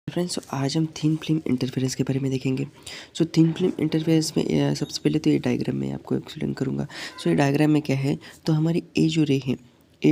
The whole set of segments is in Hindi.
फ्रेंड्स, आज हम थिन फिल्म इंटरफेरेंस के बारे में देखेंगे। थिन फिल्म इंटरफेरेंस में सबसे पहले तो ये डायग्राम में आपको एक्सप्लेन करूँगा। ये डायग्राम में क्या है, तो हमारी ए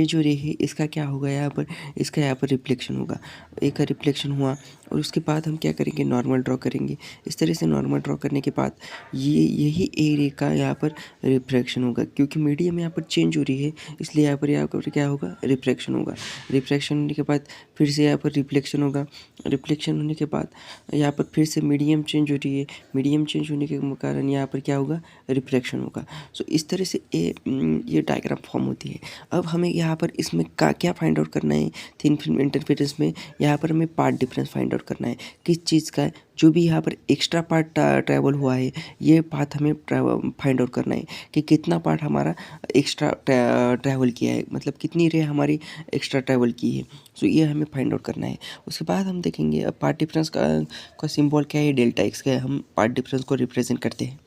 जो रे है इसका क्या होगा यहाँ पर, इसका यहाँ पर रिफ्लेक्शन होगा। ए का रिफ्लेक्शन हुआ और उसके बाद हम क्या करेंगे, नॉर्मल ड्रॉ करेंगे। इस तरह से नॉर्मल ड्रॉ करने के बाद यही ए रे का यहाँ पर रिफ्रैक्शन होगा, क्योंकि मीडियम यहाँ पर चेंज हो रही है, इसलिए यहाँ पर क्या होगा, रिफ्रैक्शन होगा। रिफ्रैक्शन होने के बाद फिर से यहाँ पर रिफ्लेक्शन होगा। रिफ्लेक्शन होने के बाद यहाँ पर फिर से मीडियम चेंज हो रही है, मीडियम चेंज होने के कारण यहाँ पर क्या होगा, रिफ्रैक्शन होगा। इस तरह से ये डायग्राम फॉर्म होती है। अब हमें यहाँ पर इसमें क्या फाइंड आउट करना है, थिन फिल्म इंटरफेरेंस में यहाँ पर हमें पार्ट डिफरेंस फाइंड आउट करना है। किस चीज़ का है, जो भी यहाँ पर एक्स्ट्रा पार्ट ट्रैवल हुआ है, ये पाथ हमें फाइंड आउट करना है कि कितना पार्ट हमारा एक्स्ट्रा ट्रैवल किया है, मतलब कितनी रे हमारी एक्स्ट्रा ट्रैवल की है। ये हमें फाइंड आउट करना है। उसके बाद हम देखेंगे अब पार्ट डिफरेंस का सिंबल क्या है, डेल्टा एक्स का है। हम पार्ट डिफरेंस को रिप्रेजेंट करते हैं।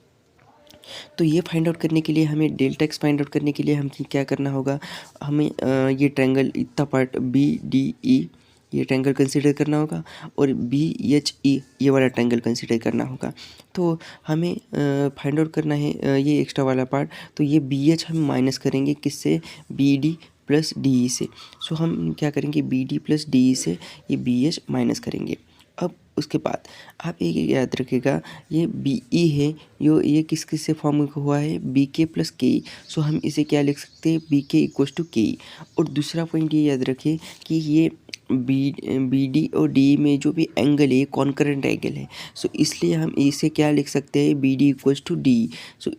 तो ये फाइंड आउट करने के लिए हमें डेल्टा एक्स फाइंड आउट करने के लिए हम क्या करना होगा, हमें ये ट्रायंगल इतना पार्ट बी डी ई ये ट्रायंगल कंसीडर करना होगा और बी एच ई ये वाला ट्रायंगल कंसीडर करना होगा। तो हमें फाइंड आउट करना है ये एक्स्ट्रा वाला पार्ट। तो ये बी एच हम माइनस करेंगे किससे, B D plus D E से। हम क्या करेंगे, B D plus D E से ये बी एच माइनस करेंगे। अब उसके बाद आप ये याद रखिएगा, ये बी ई है, ये किस किस से फॉर्म हुआ है, बी के प्लस के ई। हम इसे क्या लिख सकते हैं, बी के इक्वल्स टू के ई। और दूसरा पॉइंट ये याद रखिए कि ये बी डी और डी में जो भी एंगल है कॉन्करेंट एंगल है। इसलिए हम इसे क्या लिख सकते हैं, B D equals to D.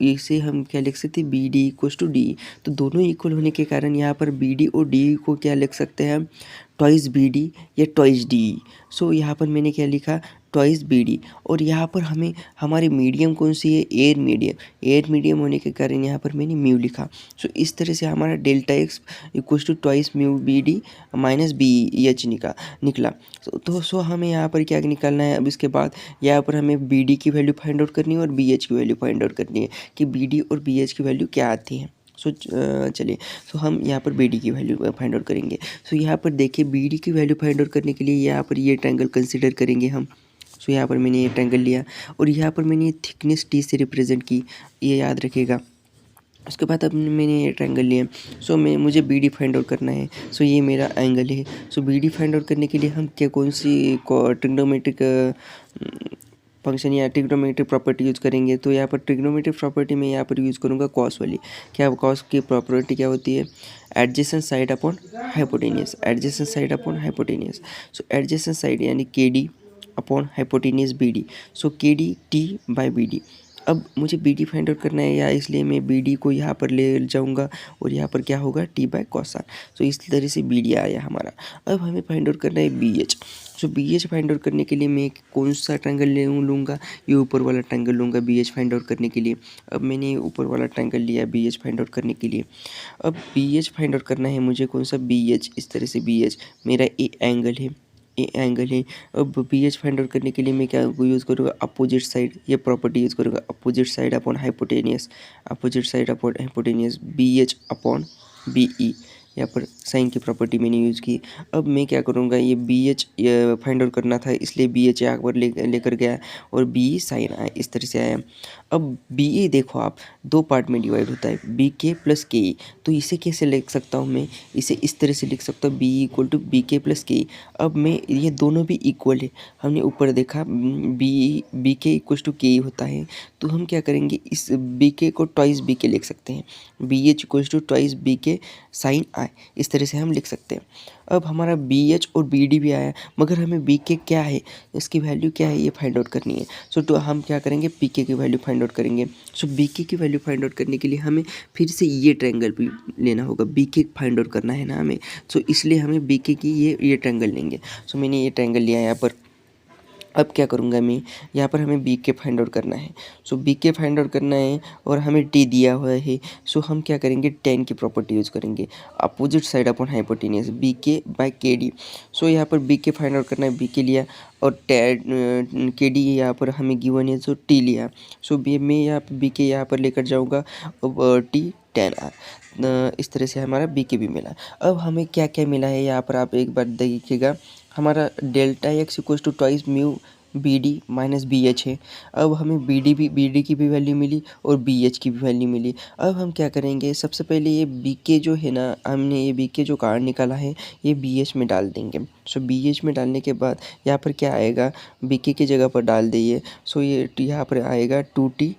इसे हम क्या लिख सकते हैं, B D equals to D. तो दोनों इक्वल होने के कारण यहाँ पर बी डी और डी को क्या लिख सकते हैं हम, ट्वाइस बी डी या ट्वाइस डी। यहाँ पर मैंने क्या लिखा, ट्वाइस बी डी। और यहाँ पर हमें हमारी मीडियम कौन सी है, एयर मीडियम होने के कारण यहाँ पर मैंने म्यू लिखा। इस तरह से हमारा delta x equals to twice mu B D minus B H निकला। हमें यहाँ पर क्या निकालना है, अब इसके बाद यहाँ पर हमें बी डी की वैल्यू फाइंड आउट करनी है और बी एच की वैल्यू फाइंड आउट करनी है कि बी डी और बी एच की वैल्यू क्या आती है। चलिए, हम यहाँ पर बी डी की वैल्यू फाइंड आउट करेंगे। यहाँ पर देखिए, बी डी की वैल्यू फाइंड आउट करने के लिए यहाँ पर ये ट्रायंगल कंसीडर करेंगे हम। यहाँ पर मैंने ये ट्रायंगल लिया और यहाँ पर मैंने ये थिकनेस टी से रिप्रेजेंट की, ये याद रखिएगा। उसके बाद अब मैंने ये ट्रायंगल लिया। मुझे बी डी फाइंड आउट करना है। ये मेरा एंगल है। बी डी फाइंड आउट करने के लिए हम कौन सी ट्रिग्नोमेट्रिक फंक्शन या ट्रिग्नोमेट्रिक प्रॉपर्टी यूज़ करेंगे। तो यहाँ पर ट्रिग्नोमेट्रिक प्रॉपर्टी में यहाँ पर यूज़ करूँगा कॉस वाली। क्या कॉस की प्रॉपर्टी क्या होती है, adjacent side upon hypotenuse, adjacent side upon hypotenuse. Adjacent side यानी K D upon hypotenuse B D. K D T by B D. अब मुझे बी डी फाइंड आउट करना है, या इसलिए मैं बी डी को यहाँ पर ले जाऊँगा और यहाँ पर क्या होगा, टी बाय कॉसान। इस तरह से बी डी आया हमारा। अब हमें फाइंड आउट करना है B H. B H find out करने के लिए मैं कौन सा ट्रायंगल लूँगा, ये ऊपर वाला ट्रायंगल लूँगा बी एच फाइंड आउट करने के लिए। अब मैंने ऊपर वाला ट्रायंगल लिया बी एच फाइंड आउट करने के लिए। अब बी एच फाइंड आउट करना है मुझे, कौन सा, बी एच। इस तरह से बी एच मेरा ए एंगल है। अब बी एच फाइंड आउट करने के लिए मैं क्या यूज़ करूँगा, अपोजिट साइड, ये प्रॉपर्टी यूज़ करूँगा, opposite side upon hypotenuse, opposite side upon hypotenuse, B H upon B E. यहाँ पर साइन की प्रॉपर्टी मैंने यूज़ की। अब मैं क्या करूँगा, ये बी एच फाइंड आउट करना था, इसलिए बी एच यहाँ पर लेकर गया और बी ई साइन आया, इस तरह से आया। अब बी ए देखो आप, दो पार्ट में डिवाइड होता है, बी के प्लस के ई। तो इसे कैसे लिख सकता हूँ मैं, इसे इस तरह से लिख सकता हूँ, बी इक्वल टू बी के प्लस के ई। अब मैं ये दोनों भी इक्वल है, हमने ऊपर देखा बी के इक्वल टू के ई होता है। तो हम क्या करेंगे, इस बी के को ट्वाइस बी के लिख सकते हैं, B H equal to twice B के साइन आए, इस तरह से हम लिख सकते हैं। अब हमारा बी एच और बी डी भी आया, मगर हमें बी के क्या है, इसकी वैल्यू क्या है, ये फाइंड आउट करनी है। तो हम क्या करेंगे, पी के की वैल्यू फाइंड आउट करेंगे। बी के की वैल्यू फाइंड आउट करने के लिए हमें फिर से ये ट्रायंगल भी लेना होगा, बी के फाइंड आउट करना है ना हमें। इसलिए हमें बी के की ये ट्रायंगल लेंगे। मैंने ये ट्रायंगल लिया यहाँ पर। अब क्या करूँगा मैं, यहाँ पर हमें बी के फाइंड आउट करना है। बी के फाइंड आउट करना है और हमें टी दिया हुआ है। हम क्या करेंगे, टेन की प्रॉपर्टी यूज़ करेंगे, opposite side upon hypotenuse, B K by K D. यहाँ पर बी के फाइंड आउट करना है, बी के लिया और के डी यहाँ पर हमें गिवन है, टी लिया। मैं यहाँ पर बी के यहाँ पर लेकर जाऊँगा, टी 10 इस तरह से हमारा बी के भी मिला। अब हमें क्या क्या मिला है यहाँ पर आप एक बार देखिएगा। हमारा delta x equal to twice mu B D minus B h है। अब हमें बी डी की भी वैल्यू मिली और बी एच की भी वैल्यू मिली। अब हम क्या करेंगे, सबसे पहले ये बी के जो है ना, हमने ये बी के जो कार्ड निकाला है ये बी एच में डाल देंगे। सो बी एच में डालने के बाद यहाँ पर क्या आएगा, बी के की जगह पर डाल दिए। सो ये यहाँ पर आएगा two T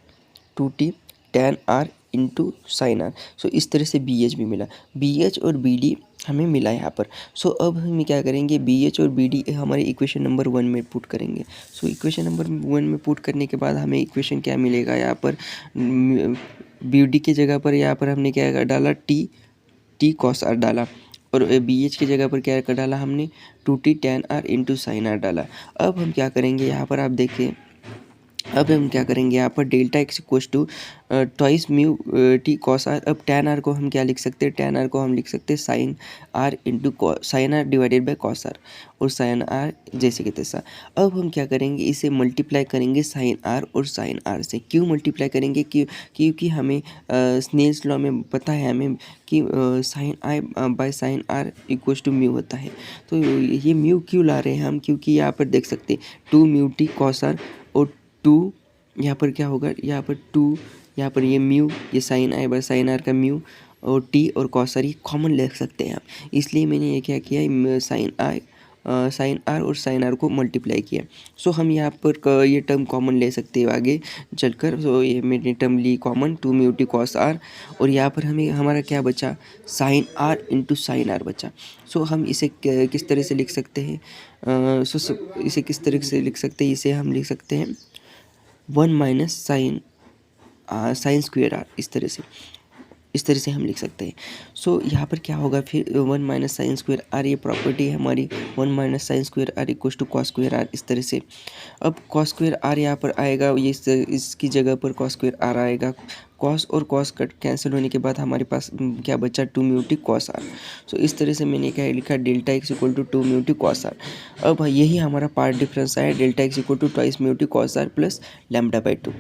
tan r into sine R. So इस तरह से बी एच भी मिला, बी एच और बी डी हमें मिला यहाँ पर। सो अब हम क्या करेंगे, बी एच और बी डी हमारे इक्वेशन नंबर 1 में पुट करेंगे। सो इक्वेशन नंबर 1 में पुट करने के बाद हमें इक्वेशन क्या मिलेगा, यहाँ पर बी डी की जगह पर यहाँ पर हमने क्या डाला, टी कॉस आर डाला, और बी एच की जगह पर क्या डाला हमने, two T tan r into sine r डाला। अब हम क्या करेंगे, यहाँ पर आप देखिए, अब हम क्या करेंगे, यहाँ पर delta x equals to twice mu T cos are. अब टैन आर को हम क्या लिख सकते हैं, टैन आर को हम लिख सकते हैं sine r into sine r divided by cos r, और साइन आर जैसे कि तैसा। अब हम क्या करेंगे, इसे मल्टीप्लाई करेंगे साइन आर और साइन आर से। क्यों मल्टीप्लाई करेंगे, क्योंकि हमें स्नेल्स लॉ में पता है हमें कि sine i by sine r equals to mu होता है। तो ये म्यू क्यों ला रहे हैं हम, क्योंकि यहाँ पर देख सकते हैं two mu T cos r, और टू यहाँ पर क्या होगा, यहाँ पर टू, यहाँ पर ये म्यू, ये sine i by sine r का म्यू, और टी और कॉस आर ये कॉमन ले सकते हैं आप। इसलिए मैंने ये क्या किया, साइन आर और साइन आर को मल्टीप्लाई किया। सो हम यहाँ पर ये टर्म कॉमन ले सकते हैं आगे चलकर। सो ये मैंने टर्म ली common, two mu T cos r, और यहाँ पर हमें हमारा क्या बचा, sine r into sine r बचा। सो हम इसे किस तरह से लिख सकते हैं, इसे किस तरह से लिख सकते हैं, इसे हम लिख सकते हैं 1 माइनस साइन स्क्वेयर आर, इस तरह से हम लिख सकते हैं। सो यहाँ पर क्या होगा फिर, 1 माइनस साइन स्क्वेयर आर, ये प्रॉपर्टी है हमारी, 1 minus sine square r equal to cos square r, इस तरह से। अब कॉस स्क्वेयर आर यहाँ पर आएगा, ये इसकी जगह पर कॉस स्क्वेयर आर आएगा। कॉस और कॉस कट कैंसिल होने के बाद हमारे पास क्या बचा, two mu T cos R. So इस तरह से मैंने क्या लिखा, delta x equal to mu T cos are. अब यही हमारा पार्ट डिफरेंस आया, delta x equal to twice mu T cos are plus lambda by 2।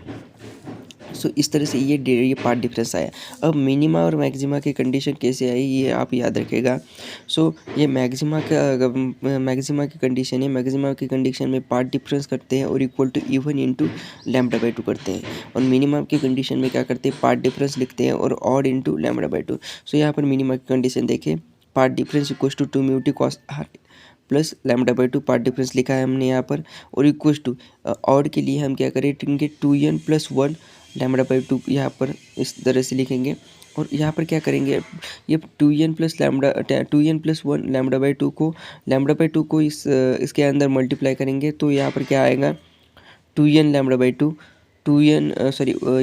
So इस तरह से ये पार्ट डिफरेंस आया। अब मिनिमा और मैक्सिमा की कंडीशन कैसे आई, ये आप याद रखिएगा। सो ये मैक्सिमा की कंडीशन है, मैक्सिमा की कंडीशन में पार्ट डिफरेंस करते हैं और equal to even into lambda by 2 करते हैं, और मिनिमा की कंडीशन में क्या करते हैं, पार्ट डिफरेंस लिखते हैं और odd into lambda by 2। So यहाँ पर मिनिमा की कंडीशन देखें, path difference equal to mu T cos are plus lambda by 2, path difference लिखा है हमने यहाँ पर, और इक्वल टू ऑड के लिए हम क्या करेंगे, 2n प्लस 1 लैम्डा बाई 2 यहाँ पर इस तरह से लिखेंगे। और यहाँ पर क्या करेंगे, ये 2n प्लस 1 लैम्डा बाई 2 को इसके अंदर मल्टीप्लाई करेंगे, तो यहाँ पर क्या आएगा, 2n lambda by 2,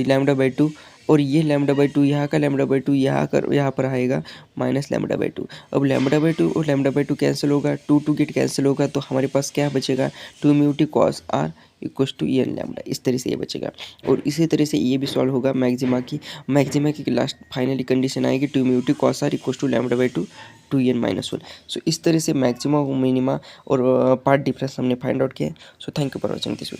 lambda by 2, और ये लैम्डा बाई 2 यहाँ का लैम्डा बाई 2 यहाँ पर आएगा माइनस लैम्डा बाई 2। अब लैम्डा बाई 2 और लैम्डा बाई 2 कैंसिल होगा, 2 गेट कैंसिल होगा, तो हमारे पास क्या बचेगा, 2 mu T cos r equals to n lambda, इस तरह से ये बचेगा। और इसी तरह से ये भी सॉल्व होगा मैक्सिमा की लास्ट फाइनली कंडीशन आएगी, 2 mu T cos r equals to lambda by 2 2n minus 1। So इस तरह से मैक्सिमा, मिनिमा और पार्ट डिफरेंस हमने फाइंड आउट किया। So thank you for watching this video.